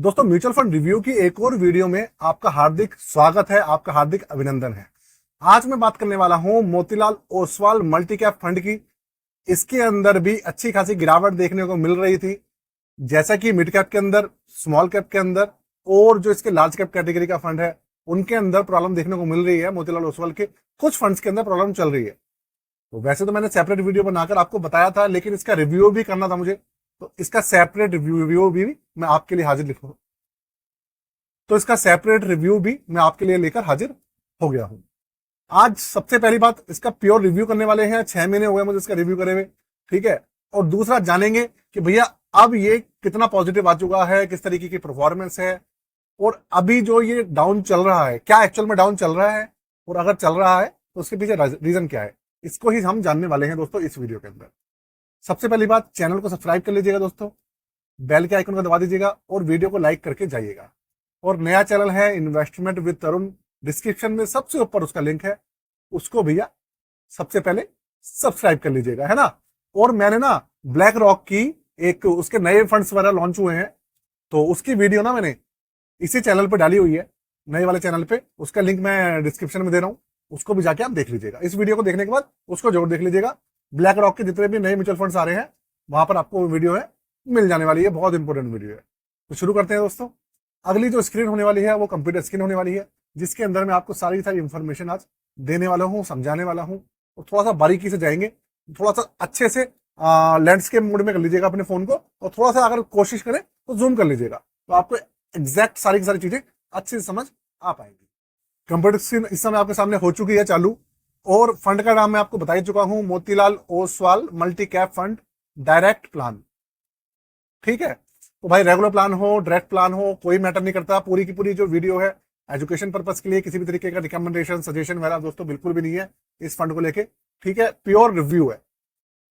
दोस्तों, mutual fund review की एक और वीडियो में आपका हार्दिक स्वागत है, आपका हार्दिक अभिनंदन है। आज मैं बात करने वाला हूं Motilal Oswal multi cap fund की। इसके अंदर भी अच्छी खासी गिरावट देखने को मिल रही थी, जैसा कि मिड कैप के अंदर, स्मॉल कैप के अंदर और जो इसके लार्ज कैप कैटेगरी का फंड है उनके अंदर प्रॉब्लम देखने को मिल रही है। मोतीलाल ओसवाल के कुछ फंड्स के अंदर प्रॉब्लम चल रही है। तो वैसे तो मैंने सेपरेट वीडियो बनाकर आपको बताया था, लेकिन इसका रिव्यू भी करना था मुझे, तो इसका सेपरेट रिव्यू भी मैं आपके लिए हाजिर लिखूंगा। तो इसका सेपरेट रिव्यू भी मैं आपके लिए लेकर हाजिर हो गया हूं। आज सबसे पहली बात, इसका प्योर रिव्यू करने वाले हैं। 6 महीने हो गए मुझे इसका रिव्यू करे हुए, ठीक है। और दूसरा जानेंगे कि भैया अब ये कितना पॉजिटिव आ चुका है, किस तरीके की परफॉर्मेंस है, और अभी जो ये डाउन चल रहा है क्या एक्चुअल में डाउन चल रहा है, और अगर चल रहा है तो उसके पीछे रीजन क्या है, इसको ही हम जानने वाले हैं दोस्तों इस वीडियो के अंदर। सबसे पहली बात, चैनल को सब्सक्राइब कर लीजिएगा दोस्तों, बेल के आइकन को दबा दीजिएगा और वीडियो को लाइक करके जाइएगा। और नया चैनल है इन्वेस्टमेंट विद तरुण, डिस्क्रिप्शन में सबसे ऊपर उसका लिंक है, उसको भैया सबसे पहले सब्सक्राइब कर लीजिएगा, है ना। और मैंने ना ब्लैक रॉक की एक उसके नए फंड्स वगैरह लॉन्च हुए हैं, तो उसकी वीडियो ना मैंने इसी चैनल पे डाली हुई है, नए वाले चैनल पे। उसका लिंक मैं डिस्क्रिप्शन में दे रहा हूं, उसको भी जाके आप देख लीजिएगा। इस वीडियो को देखने के बाद उसको जरूर देख लीजिएगा। ब्लैक रॉक के जितने भी नए म्यूचुअल फंड्स आ रहे हैं वहां पर आपको वीडियो है मिल जाने वाली है, बहुत इंपॉर्टेंट वीडियो है। तो शुरू करते हैं दोस्तों। अगली जो स्क्रीन होने वाली है वो कंप्यूटर स्क्रीन होने वाली है, जिसके अंदर मैं आपको सारी सारी इंफॉर्मेशन आज देने वाला हूँ, समझाने वाला हूँ। और थोड़ा सा बारीकी से जाएंगे, थोड़ा सा अच्छे से लैंडस्केप मोड में कर लीजिएगा अपने फोन को, और थोड़ा सा अगर कोशिश करें तो जूम कर लीजिएगा, तो आपको एग्जैक्ट सारी की सारी चीजें अच्छे से समझ आ पाएंगी। कंप्यूटर स्क्रीन इस समय आपके सामने हो चुकी है चालू, और फंड का नाम मैं आपको बता ही चुका हूं, Motilal Oswal multi cap fund direct plan, ठीक है। तो भाई रेगुलर प्लान हो, डायरेक्ट प्लान हो, कोई मैटर नहीं करता। पूरी की पूरी जो वीडियो है एजुकेशन पर्पस के लिए, किसी भी तरीके का रिकमेंडेशन सजेशन वगैरह दोस्तों बिल्कुल भी नहीं है इस फंड को लेके, ठीक है। प्योर रिव्यू है।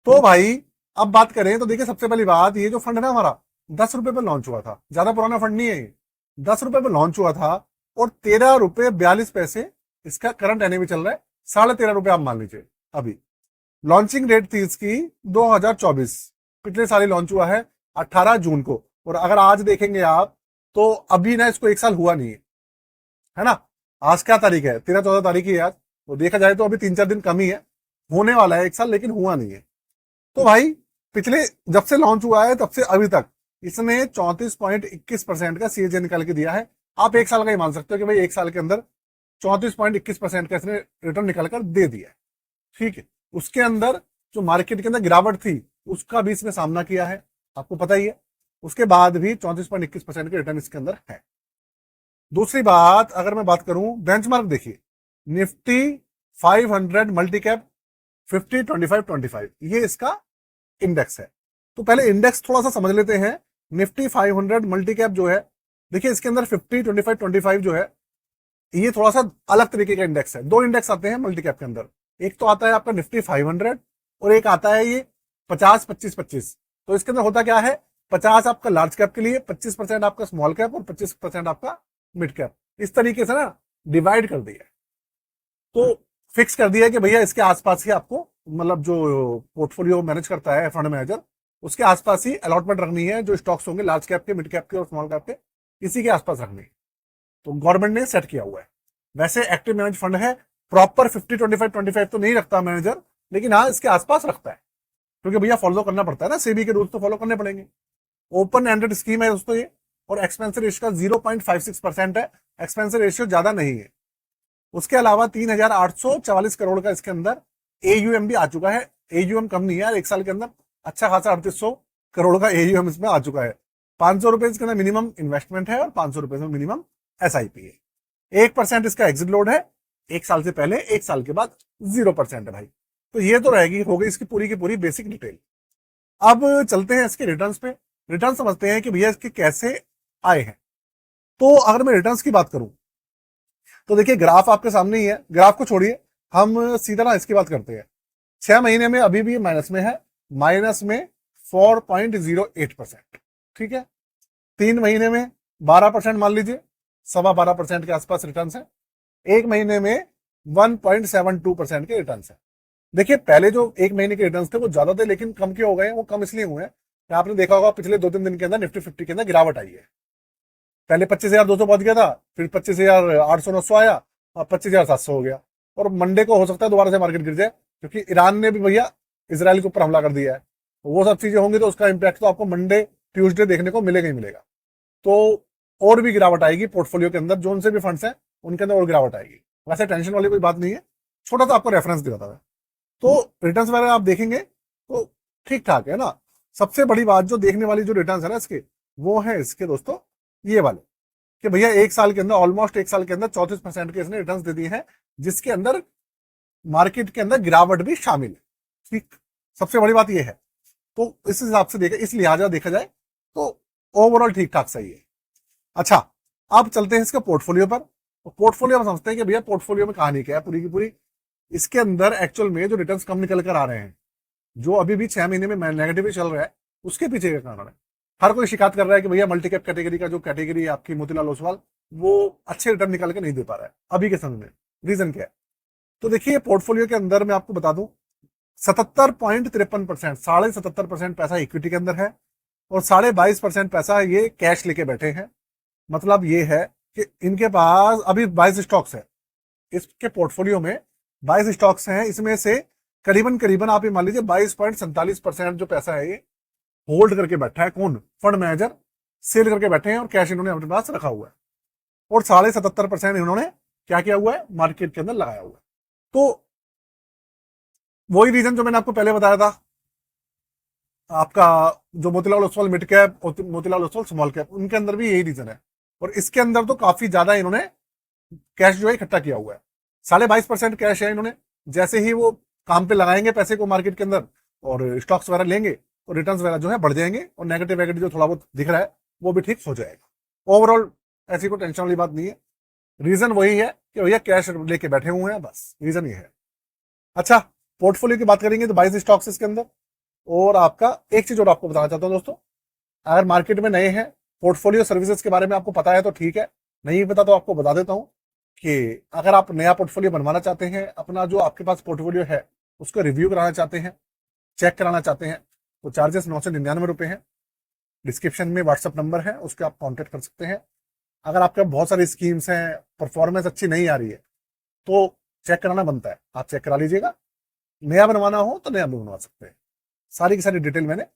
तो भाई अब बात करें तो देखिए, सबसे पहली बात, ये जो फंड है ना हमारा 10 रुपए पे लॉन्च हुआ था, ज्यादा पुराना फंड नहीं है ये। 10 रुपए पे लॉन्च हुआ था और 13 रुपए 42 पैसे इसका करंट एनएवी चल रहा है, 13.5 रुपए आप मान लीजिए। अभी लॉन्चिंग डेट थी इसकी 2024, पिछले साल ही लॉन्च हुआ है 18 जून को। और अगर आज देखेंगे आप तो अभी ना इसको 1 साल हुआ नहीं है ना। आज क्या तारीख है, 13-14 तारीख ही है आज। तो देखा जाए तो अभी 3-4 दिन कम ही है, होने वाला है 1 साल, लेकिन हुआ नहीं है। तो भाई पिछले जब से लॉन्च हुआ है तब से अभी तक इसने 34.21% का सीएजी निकाल के दिया है। आप 1 साल का ही मान सकते हो कि भाई 1 साल के अंदर 34.21% का इसने रिटर्न निकाल कर दे दिया है, ठीक है। उसके अंदर जो मार्केट के अंदर गिरावट थी उसका भी इसने सामना किया है, आपको पता ही है। उसके बाद भी 34.21% के रिटर्न इसके अंदर है। दूसरी बात, अगर मैं बात करूं बेंचमार्क, देखिए निफ्टी 500 मल्टी कैप 50-25-25 ये इसका इंडेक्स है। तो पहले इंडेक्स थोड़ा सा समझ लेते हैं। निफ्टी 500 मल्टी कैप जो है, देखिए इसके अंदर 50-25-25 जो है, ये थोड़ा सा अलग तरीके का इंडेक्स है। दो इंडेक्स आते हैं मल्टी कैप के अंदर, एक तो आता है आपका निफ्टी 500 और एक आता है ये 50-25-25। तो इसके अंदर होता क्या है, 50 आपका लार्ज कैप के लिए, 25% आपका स्मॉल कैप और 25% आपका मिड कैप, इस तरीके से ना डिवाइड कर दिया है। तो फिक्स कर दिया है कि भैया इसके आसपास ही आपको, मतलब जो पोर्टफोलियो मैनेज करता है फंड मैनेजर, उसके आसपास ही अलॉटमेंट रखनी है। जो स्टॉक्स होंगे लार्ज कैप के, मिड कैप के और स्मॉल कैप के, इसी के आसपास रखनी है। तो गवर्नमेंट ने सेट किया हुआ है। वैसे एक्टिव मैनेज फंड है, प्रॉपर 50-25-25 तो नहीं रखता मैनेजर, लेकिन हाँ इसके आसपास रखता है, क्योंकि भैया फॉलो करना पड़ता है ना, सेबी के रूल्स तो फॉलो करने पड़ेंगे। ओपन एंडेड स्कीम है दोस्तों ये, और एक्सपेंसिव रेशियो का 0.56% है, एक्सपेंसिव रेशियो ज्यादा नहीं है। उसके अलावा 3,844 करोड़ का इसके अंदर एयूएम भी आ चुका है। एयूएम कम नहीं है यार, 1 साल के अंदर अच्छा खासा 3800 करोड़ का एयूएम इसमें आ चुका है। 500 रुपए इसके अंदर मिनिमम इन्वेस्टमेंट है और 500 रुपए में मिनिमम एसआईपी है। 1% इसका एग्जिट लोड है, 1 साल से पहले, 1 साल के बाद 0% है भाई। तो ये तो रहेगी, हो गई इसकी पूरी की पूरी बेसिक डिटेल। अब चलते हैं इसके रिटर्न्स पे। रिटर्न समझते हैं कि भैया इसके कैसे आए हैं। तो अगर मैं रिटर्न्स की बात करूं तो देखिए ग्राफ आपके सामने ही है, ग्राफ को छोड़िए, हम सीधा ना इसकी बात करते हैं। 6 महीने में अभी भी माइनस में है, माइनस में 4.08%, ठीक है। 3 महीने में 12% मान लीजिए, 12.25% के आसपास रिटर्न है। 1 महीने में 1.72% के रिटर्न है। देखिए पहले जो 1 महीने के रिटर्न थे वो ज्यादा थे, लेकिन कम क्यों हो गए हैं, वो कम इसलिए हुए हैं, आपने देखा होगा पिछले 2-3 दिन के अंदर निफ्टी 50 के अंदर गिरावट आई है। पहले 25,200 पहुंच गया था, फिर 25,800-900 आया और 25,700 हो गया। और मंडे को हो सकता है दोबारा से मार्केट गिर जाए, क्योंकि ईरान ने भी भैया इसराइल के ऊपर हमला कर दिया है। तो वो सब चीजें होंगी तो उसका इम्पैक्ट तो आपको मंडे ट्यूसडे देखने को मिलेगा ही मिलेगा। तो और भी गिरावट आएगी पोर्टफोलियो के अंदर, जो से भी फंड्स हैं उनके अंदर और गिरावट आएगी। वैसे टेंशन वाली कोई बात नहीं है, छोटा सा आपको रेफरेंस दिखाता है। तो रिटर्न्स वगैरह आप देखेंगे तो ठीक ठाक है ना। सबसे बड़ी बात जो देखने वाली जो रिटर्न्स है ना इसके, वो है इसके दोस्तों ये वाले, कि भैया एक साल के अंदर, ऑलमोस्ट एक साल के अंदर 34% के इसने रिटर्न्स दे दिए हैं, जिसके अंदर मार्केट के अंदर गिरावट भी शामिल है। ठीक, सबसे बड़ी बात ये है। तो इस हिसाब से देखा, इस लिहाजा देखा जाए तो ओवरऑल ठीक ठाक सही है। अच्छा, अब चलते हैं इसके पोर्टफोलियो पर। तो पोर्टफोलियो हम समझते हैं कि भैया पोर्टफोलियो में कहानी क्या है पूरी की पूरी। इसके अंदर एक्चुअल में जो रिटर्न्स कम निकल कर आ रहे हैं, जो अभी भी 6 महीने में नेगेटिव ही चल रहा है, उसके पीछे का कारण है। हर कोई शिकायत कर रहा है कि भैया मल्टी कैप कैटेगरी का जो कैटेगरी है आपकी मोतीलाल ओसवाल, वो अच्छे रिटर्न निकाल के नहीं दे पा रहा है अभी के समय में। रीजन क्या है? तो देखिए पोर्टफोलियो के अंदर मैं आपको बता दूं, 77.53%, 77.5% पैसा इक्विटी के अंदर है और 22.5% पैसा ये कैश लेके बैठे हैं। मतलब ये है कि इनके पास अभी 22 स्टॉक्स है, इसके पोर्टफोलियो में 22 स्टॉक्स हैं, इसमें से करीबन करीबन आप ये मान लीजिए 22.47% जो पैसा है ये होल्ड करके बैठा है। कौन? फंड मैनेजर सेल करके बैठे हैं और कैश इन्होंने अपने पास रखा हुआ है। और 77.5% इन्होंने क्या किया हुआ है? मार्केट के अंदर लगाया हुआ है। तो वही रीजन जो मैंने आपको पहले बताया था, आपका जो मोतीलाल ओसवाल मिड कैप और मोतीलाल ओसवाल स्मॉल कैप, उनके अंदर भी यही रीजन है। और इसके अंदर तो काफी ज्यादा इन्होंने कैश जो है इकट्ठा किया हुआ है। 22.5% कैश है इन्होंने। जैसे ही वो काम पे लगाएंगे पैसे को मार्केट के अंदर और स्टॉक्स वगैरह लेंगे तो रिटर्न्स वगैरह जो है बढ़ जाएंगे और नेगेटिव वेगेटिव जो थोड़ा बहुत दिख रहा है वो भी ठीक हो जाएगा। ओवरऑल ऐसी कोई टेंशन वाली बात नहीं है। रीजन वही है कि भैया कैश लेके बैठे हुए हैं, बस रीजन ये है। अच्छा, पोर्टफोलियो की बात करेंगे तो 22 स्टॉक्स इसके अंदर। और आपका एक चीज और आपको बताना चाहता हूं दोस्तों, अगर मार्केट में नए हैं, पोर्टफोलियो सर्विसेज के बारे में आपको पता है तो ठीक है, नहीं पता तो आपको बता देता हूं कि अगर आप नया पोर्टफोलियो बनवाना चाहते हैं, अपना जो आपके पास पोर्टफोलियो है उसको रिव्यू कराना चाहते हैं, चेक कराना चाहते हैं, तो चार्जेस 999 रुपए हैं। डिस्क्रिप्शन में व्हाट्सअप नंबर है, उसके आप कॉन्टेक्ट कर सकते हैं। अगर आपके बहुत सारी स्कीम्स हैं, परफॉर्मेंस अच्छी नहीं आ रही है तो चेक कराना बनता है, आप चेक करा लीजिएगा। नया बनवाना हो तो नया भी बनवा सकते हैं। सारी की सारी डिटेल मैंने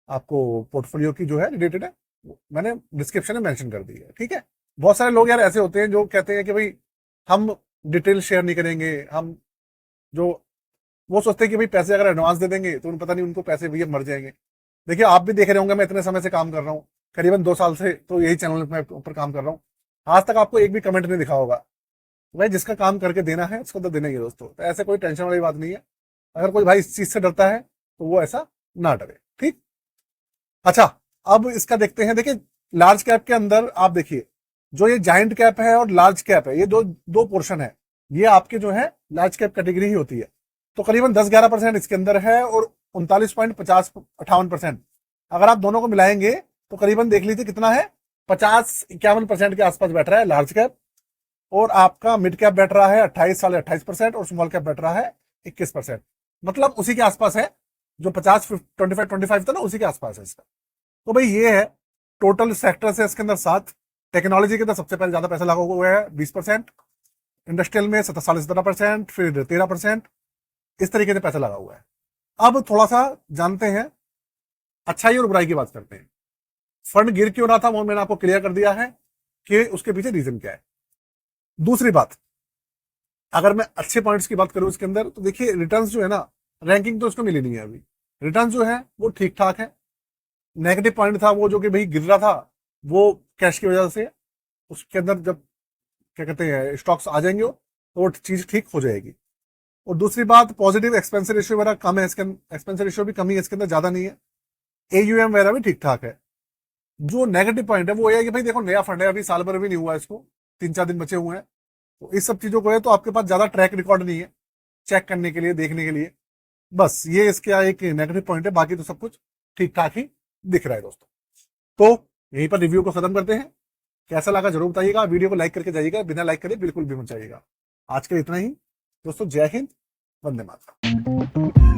आपको पोर्टफोलियो की जो है रिलेटेड है मैंने डिस्क्रिप्शन में मेंशन कर दी है। ठीक है, बहुत सारे लोग यार ऐसे होते हैं जो कहते हैं कि भाई हम डिटेल शेयर नहीं करेंगे, हम जो वो सोचते हैं कि भाई पैसे अगर एडवांस दे देंगे तो पता नहीं उनको पैसे भैया मर जाएंगे। देखिए आप भी देख रहे होंगे, मैं इतने समय से काम कर रहा हूँ, करीबन 2 साल से तो यही चैनल में ऊपर काम कर रहा हूँ। आज तक आपको एक भी कमेंट नहीं दिखा होगा। भाई जिसका काम करके देना है उसको तो देना ही है दोस्तों, तो ऐसे कोई टेंशन वाली बात नहीं है। अगर कोई भाई इस चीज से डरता है तो वो ऐसा ना डरे। ठीक, अच्छा अब इसका देखते हैं। देखिए लार्ज कैप के अंदर आप देखिए, जो ये जाइंट कैप है और लार्ज कैप है, ये दो दो पोर्शन है। ये आपके जो है लार्ज कैप कैटेगरी ही होती है। तो करीबन 10-11% इसके अंदर है और 39.50-58%। अगर आप दोनों को मिलाएंगे तो करीबन देख लीजिए कितना है, 50-51% के आसपास बैठ रहा है लार्ज कैप। और आपका मिड कैप बैठ रहा है 28% और स्मॉल कैप बैठ रहा है 21%। मतलब उसी के आसपास है, जो 50-25 था ना, उसी के आसपास है इसका। तो भाई ये है टोटल सेक्टर से इसके अंदर 7। टेक्नोलॉजी के अंदर सबसे पहले ज्यादा पैसा लगा हुआ है 20%, इंडस्ट्रियल में 17.5%, फिर 13%, इस तरीके से पैसा लगा हुआ है। अब थोड़ा सा जानते हैं, अच्छाई और बुराई की बात करते हैं। फंड गिर क्यों रहा था वो मैंने आपको क्लियर कर दिया है कि उसके पीछे रीजन क्या है। दूसरी बात, अगर मैं अच्छे पॉइंट्स की बात करूं इसके अंदर, तो देखिए रिटर्न्स जो है ना, रैंकिंग तो इसको मिली नहीं है अभी। रिटर्न जो है वो ठीक ठाक है। नेगेटिव पॉइंट था वो जो कि भाई गिर रहा था, वो कैश की वजह से। उसके अंदर जब क्या कहते हैं स्टॉक्स आ जाएंगे तो वो चीज ठीक हो जाएगी। और दूसरी बात, पॉजिटिव एक्सपेंस रेशियो वगैरह कम है इसके अंदर, एक्सपेंस रेशियो भी कम ही है इसके अंदर, ज्यादा नहीं है। एयूएम वगैरह भी ठीक ठाक है। जो नेगेटिव पॉइंट है वो ये है कि भाई देखो नया फंड है, अभी साल भर भी नहीं हुआ, इसको 3-4 दिन बचे हुए हैं। तो इस सब चीजों को है तो आपके पास ज्यादा ट्रैक रिकॉर्ड नहीं है चेक करने के लिए, देखने के लिए। बस ये इसका एक नेगेटिव पॉइंट है, बाकी तो सब कुछ ठीक ठाक ही दिख रहा है दोस्तों। तो यहीं पर रिव्यू को खत्म करते हैं। कैसा लगा जरूर बताइएगा, वीडियो को लाइक करके जाइएगा, बिना लाइक करे बिल्कुल भी मत जाइएगा। आज के लिए इतना ही दोस्तों, जय हिंद, वंदे मातरम।